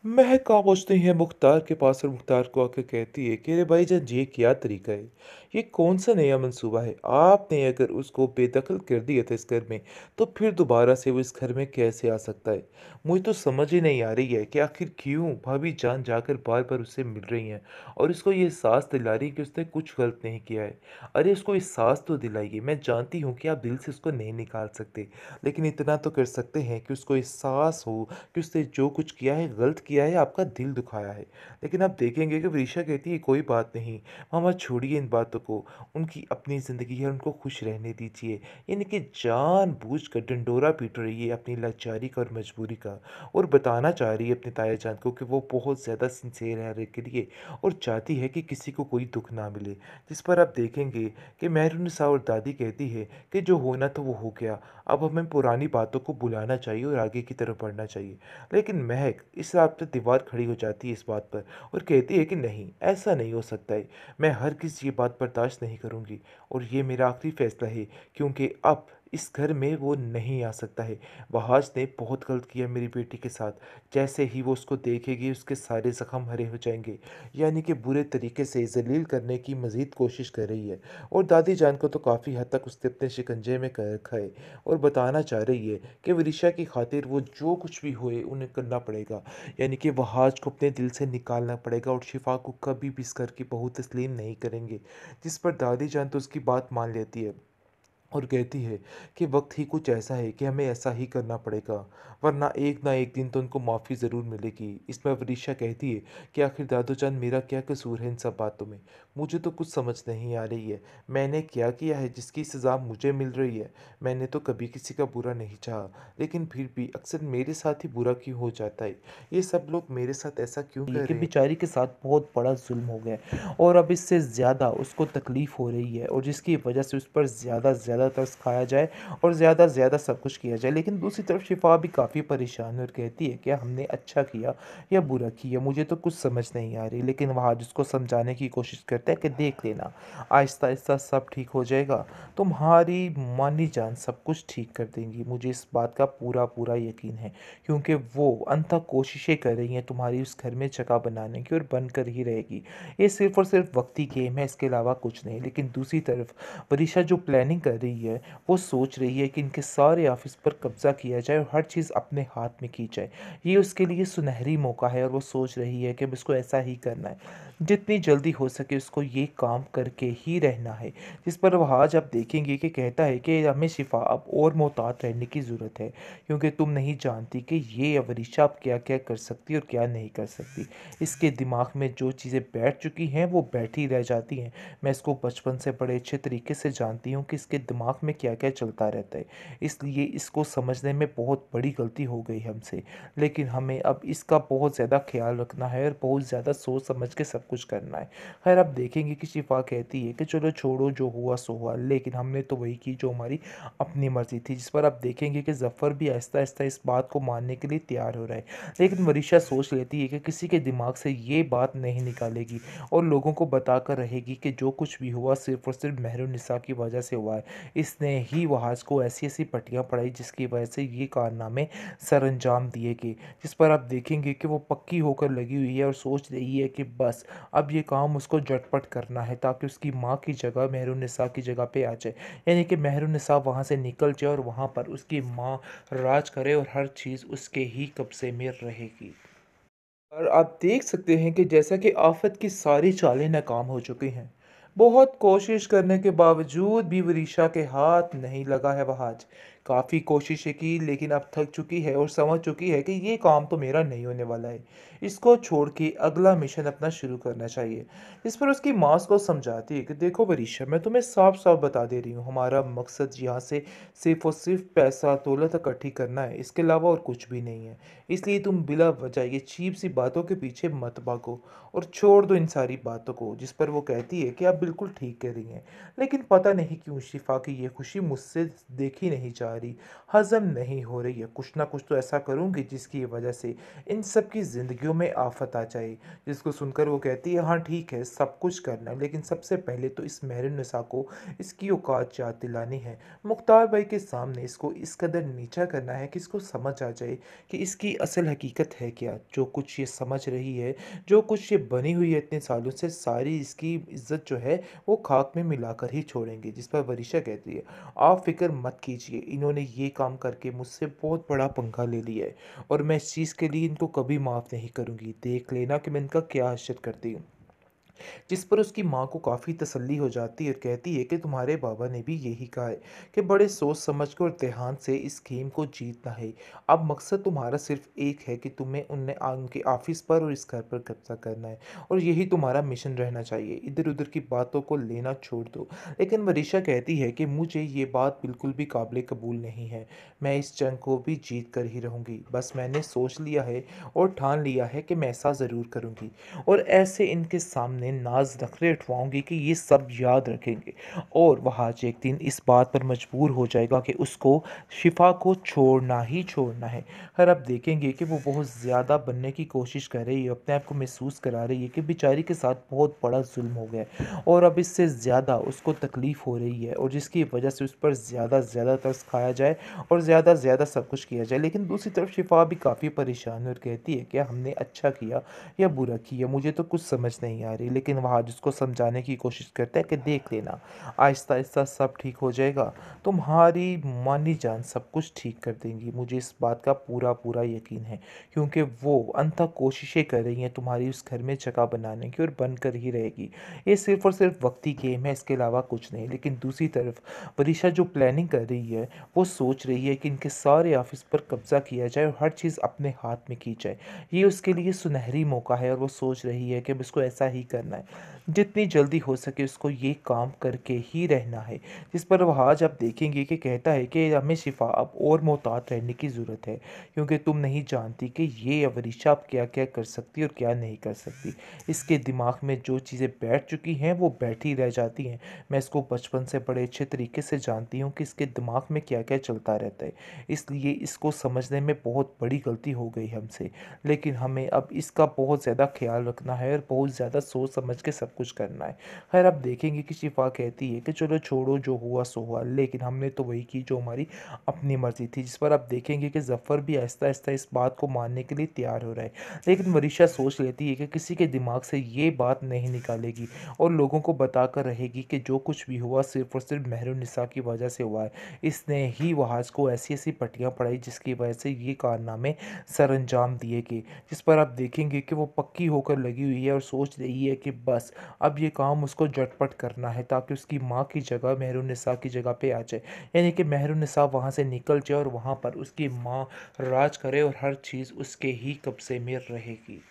महक आ पहुँचती है मुख्तार के पास और मुख्तार को आकर कहती है कि अरे भाईजान ये क्या तरीका है। ये कौन सा नया मंसूबा है। आपने अगर उसको बेदखल कर दिया था इस घर में, तो फिर दोबारा से वो इस घर में कैसे आ सकता है। मुझे तो समझ ही नहीं आ रही है कि आखिर क्यों भाभी जान जाकर बार बार उससे मिल रही हैं और इसको ये एहसास दिला रही है कि उसने कुछ गलत नहीं किया है। अरे उसको एहसास तो दिलाइए। मैं जानती हूँ कि आप दिल से उसको नहीं निकाल सकते, लेकिन इतना तो कर सकते हैं कि उसको एहसास हो कि उसने जो कुछ किया है गलत किया है, आपका दिल दुखाया है। लेकिन आप देखेंगे कि विदिशा कहती है कोई बात नहीं, मामा छोड़िए इन बातों को, उनकी अपनी ज़िंदगी है, उनको खुश रहने दीजिए। यानी कि जानबूझकर ढिंढोरा पीट रही है अपनी लाचारी का और मजबूरी का, और बताना चाह रही है अपने ताया जान को कि वो बहुत ज़्यादा सिंसियर है हर एक के लिए और चाहती है कि किसी को कोई दुख ना मिले। जिस पर आप देखेंगे कि मेहरुनिसा और दादी कहती है कि जो होना था वो हो गया, अब हमें पुरानी बातों को भुलाना चाहिए और आगे की तरफ बढ़ना चाहिए। लेकिन महक इस रात पे दीवार खड़ी हो जाती है इस बात पर और कहती है कि नहीं, ऐसा नहीं हो सकता है। मैं हर किसी ये बात बर्दाश्त नहीं करूँगी और ये मेरा आखिरी फैसला है, क्योंकि अब इस घर में वो नहीं आ सकता है। वहाज ने बहुत गलत किया मेरी बेटी के साथ। जैसे ही वो उसको देखेगी उसके सारे ज़ख्म हरे हो जाएंगे। यानी कि बुरे तरीके से जलील करने की मज़ीद कोशिश कर रही है और दादी जान को तो काफ़ी हद तक उसने अपने शिकंजे में कर रखा है और बताना चाह रही है कि विदिशा की खातिर वो जो कुछ भी होए उन्हें करना पड़ेगा। यानी कि वहाज को अपने दिल से निकालना पड़ेगा और शिफा को कभी भी इस घर की बहू तस्लीम नहीं करेंगे। जिस पर दादी जान तो उसकी बात मान लेती है और कहती है कि वक्त ही कुछ ऐसा है कि हमें ऐसा ही करना पड़ेगा, वरना एक ना एक दिन तो उनको माफ़ी ज़रूर मिलेगी। इसमें वरीशा कहती है कि आखिर दादू जान मेरा क्या कसूर है इन सब बातों में। मुझे तो कुछ समझ नहीं आ रही है। मैंने क्या किया है जिसकी सज़ा मुझे मिल रही है। मैंने तो कभी किसी का बुरा नहीं चाहा, लेकिन फिर भी अक्सर मेरे साथ ही बुरा क्यों हो जाता है। ये सब लोग मेरे साथ ऐसा क्यों कर कि रहे हैं। बेचारी के साथ बहुत बड़ा जुल्म हो गया है और अब इससे ज़्यादा उसको तकलीफ़ हो रही है और जिसकी वजह से उस पर ज़्यादा से ज़्यादा तरस खाया जाए और ज़्यादा से ज़्यादा सब कुछ किया जाए। लेकिन दूसरी तरफ शिफा भी काफ़ी परेशान है और कहती है क्या हमने अच्छा किया या बुरा किया, मुझे तो कुछ समझ नहीं आ रही। लेकिन वहाँ जिसको समझाने की कोशिश करता है कि देख लेना, आहिस्ता आहिस्ता सब ठीक हो जाएगा, तुम्हारी मानी जान सब कुछ ठीक कर देंगी, मुझे इस बात का पूरा पूरा यकीन है। क्योंकि वो अनथक कोशिशें कर रही हैं तुम्हारी उस घर में जगह बनाने की और बनकर ही रहेगी। ये सिर्फ़ और सिर्फ़ वक़्ती गेम है, इसके अलावा कुछ नहीं। लेकिन दूसरी तरफ वरीशा जो प्लानिंग कर रही है, वो सोच रही है कि इनके सारे ऑफ़िस पर कब्ज़ा किया जाए और हर चीज़ अपने हाथ में की जाए। ये उसके लिए सुनहरी मौका है और वो सोच रही है कि अब इसको ऐसा ही करना है। जितनी जल्दी हो सके उसको ये काम करके ही रहना है। जिस पर वह आज आप देखेंगे कि कहता है कि हमें शिफ़ा अब और मोहतात रहने की ज़रूरत है। क्योंकि तुम नहीं जानती कि ये अवरीशा अब क्या-क्या कर सकती है और क्या नहीं कर सकती। इसके दिमाग में जो चीज़ें बैठ चुकी हैं, वो बैठी रह जाती हैं। मैं इसको बचपन से बड़े अच्छे तरीके से जानती हूँ कि इसके दिमाग में क्या-क्या चलता रहता है। इसलिए इसको समझने में बहुत बड़ी गलती हो गई हमसे। लेकिन हमें अब इसका बहुत ज़्यादा ख़्याल रखना है और बहुत ज़्यादा सोच समझ के सब कुछ करना है। ख़ैर आप देखेंगे कि शिफ़ा कहती है कि चलो छोड़ो जो हुआ सो हुआ, लेकिन हमने तो वही की जो हमारी अपनी मर्ज़ी थी। जिस पर आप देखेंगे कि ज़फ़र भी आहिस्ता-आहिस्ता इस बात को मानने के लिए तैयार हो रहा है। लेकिन वरीशा सोच लेती है कि किसी के दिमाग से ये बात नहीं निकालेगी और लोगों को बताकर रहेगी कि जो कुछ भी हुआ सिर्फ़ और सिर्फ़ मेहरुन्निसा की वजह से हुआ है। इसने ही वहाज़ को ऐसी-ऐसी पट्टियाँ पढ़ाई जिसकी वजह से ये कारनामे सरअंजाम दिए गए। जिस पर आप देखेंगे कि वो पक्की होकर लगी हुई है और सोच रही है कि बस अब ये काम उसको झटपट करना है ताकि उसकी माँ की जगह मेहरुन्निसा की जगह पे आ जाए। यानी कि मेहरुन्निसा वहाँ से निकल जाए और वहाँ पर उसकी माँ राज करे और हर चीज़ उसके ही कब्ज़े में रहेगी। और आप देख सकते हैं कि जैसा कि आफ़त की सारी चालें नाकाम हो चुकी हैं। बहुत कोशिश करने के बावजूद भी विदिशा के हाथ नहीं लगा है वह आज। काफ़ी कोशिशें की लेकिन अब थक चुकी है और समझ चुकी है कि ये काम तो मेरा नहीं होने वाला है। इसको छोड़ के अगला मिशन अपना शुरू करना चाहिए। इस पर उसकी माँ उसको समझाती है कि देखो विदिशा, मैं तुम्हें साफ-साफ बता दे रही हूँ, हमारा मकसद यहाँ से सिर्फ़ और सिर्फ़ पैसा दौलत इकट्ठी करना है, इसके अलावा और कुछ भी नहीं है। इसलिए तुम बिला वजह ये चीप सी बातों के पीछे मत भागो और छोड़ दो इन सारी बातों को। जिस पर वो कहती है कि आप बिल्कुल ठीक कह रही हैं, लेकिन पता नहीं क्यों शिफा की ये खुशी मुझसे देखी नहीं जा आ रही, हज़म नहीं हो रही है। कुछ ना कुछ तो ऐसा करूँगी जिसकी वजह से इन सब की ज़िंदगियों में आफ़त आ जाए। जिसको सुनकर वो कहती है, हाँ ठीक है, सब कुछ करना है, लेकिन सबसे पहले तो इस महरुनिसा को इसकी औकात याद दिलानी है। मुख्तार भाई के सामने इसको इस कदर नीचा करना है कि इसको समझ आ जाए कि इसकी असल हकीकत है क्या। जो कुछ ये समझ रही है, जो कुछ ये बनी हुई है इतने सालों से, सारी इसकी इज़्ज़त जो है वो खाक में मिलाकर ही छोड़ेंगे। जिस पर वरीशा कहती है, आप फ़िक्र मत कीजिए, इन्होंने ये काम करके मुझसे बहुत बड़ा पंगा ले लिया है और मैं इस चीज़ के लिए इनको कभी माफ़ नहीं करूँगी। देख लेना कि मैं इनका क्या हश्र करती हूँ। जिस पर उसकी माँ को काफ़ी तसल्ली हो जाती है और कहती है कि तुम्हारे बाबा ने भी यही कहा है कि बड़े सोच समझ कर और ध्यान से इस गेम को जीतना है। अब मकसद तुम्हारा सिर्फ एक है कि तुम्हें उनके ऑफिस पर और इस घर पर कब्जा करना है और यही तुम्हारा मिशन रहना चाहिए। इधर उधर की बातों को लेना छोड़ दो। लेकिन वरीशा कहती है कि मुझे ये बात बिल्कुल भी काबिल कबूल नहीं है। मैं इस जंग को भी जीत कर ही रहूँगी। बस मैंने सोच लिया है और ठान लिया है कि मैं ऐसा ज़रूर करूँगी। और ऐसे इनके सामने नाज नखरे उठवाऊंगी कि ये सब याद रखेंगे और वह आज एक दिन इस बात पर मजबूर हो जाएगा कि उसको शिफा को छोड़ना ही छोड़ना है। और अब देखेंगे कि वो बहुत ज़्यादा बनने की कोशिश कर रही है, अपने आप को महसूस करा रही है कि बेचारी के साथ बहुत बड़ा जुल्म हो गया है और अब इससे ज़्यादा उसको तकलीफ़ हो रही है और जिसकी वजह से उस पर ज़्यादा तरस खाया जाए और ज़्यादा सब कुछ किया जाए। लेकिन दूसरी तरफ शिफा भी काफ़ी परेशान है और कहती है कि हमने अच्छा किया या बुरा किया, मुझे तो कुछ समझ नहीं आ रही। लेकिन वह आज उसको समझाने की कोशिश करता है कि देख लेना, आहिस्ता आहिस्ता सब ठीक हो जाएगा। तुम्हारी मानी जान सब कुछ ठीक कर देंगी, मुझे इस बात का पूरा पूरा यकीन है, क्योंकि वो अनथक कोशिशें कर रही हैं तुम्हारी उस घर में जगह बनाने की और बनकर ही रहेगी। ये सिर्फ और सिर्फ वक्ती गेम है, इसके अलावा कुछ नहीं। लेकिन दूसरी तरफ वरीशा जो प्लानिंग कर रही है, वो सोच रही है कि इनके सारे ऑफिस पर कब्जा किया जाए और हर चीज़ अपने हाथ में की जाए। ये उसके लिए सुनहरी मौका है और वो सोच रही है कि अब उसको ऐसा ही करना है। जितनी जल्दी हो सके उसको ये काम करके ही रहना है। जिस पर वह आज आप देखेंगे कि कहता है कि हमें शिफा अब और मोहतात रहने की ज़रूरत है, क्योंकि तुम नहीं जानती कि ये अवरीशा अब क्या क्या कर सकती है और क्या नहीं कर सकती। इसके दिमाग में जो चीज़ें बैठ चुकी हैं वो बैठी रह जाती हैं। मैं इसको बचपन से बड़े अच्छे तरीके से जानती हूँ कि इसके दिमाग में क्या क्या चलता रहता है। इसलिए इसको समझने में बहुत बड़ी गलती हो गई हमसे। लेकिन हमें अब इसका बहुत ज़्यादा ख्याल रखना है और बहुत ज़्यादा सोच समझ के सब कुछ करना है। खैर अब देखेंगे कि शिफा कहती है कि चलो छोड़ो, जो हुआ सो हुआ, लेकिन हमने तो वही की जो हमारी अपनी मर्ज़ी थी। जिस पर आप देखेंगे कि ज़फ़र भी आहिस्ता-आहिस्ता इस बात को मानने के लिए तैयार हो रहा है। लेकिन वरीशा सोच लेती है कि किसी के दिमाग से ये बात नहीं निकालेगी और लोगों को बताकर रहेगी कि जो कुछ भी हुआ सिर्फ़ और सिर्फ़ मेहरुन्निसा की वजह से हुआ है। इसने ही वहाज़ को ऐसी-ऐसी पट्टियाँ पढ़ाई जिसकी वजह से ये कारनामे सरअंजाम दिए गए। जिस पर आप देखेंगे कि वो पक्की होकर लगी हुई है और सोच रही है कि बस अब ये काम उसको झटपट करना है ताकि उसकी माँ की जगह मेहरुन्निसा की जगह पे आ जाए। यानी कि मेहरुन्निसा वहाँ से निकल जाए और वहाँ पर उसकी माँ राज करे और हर चीज़ उसके ही कब्ज़े में रहेगी।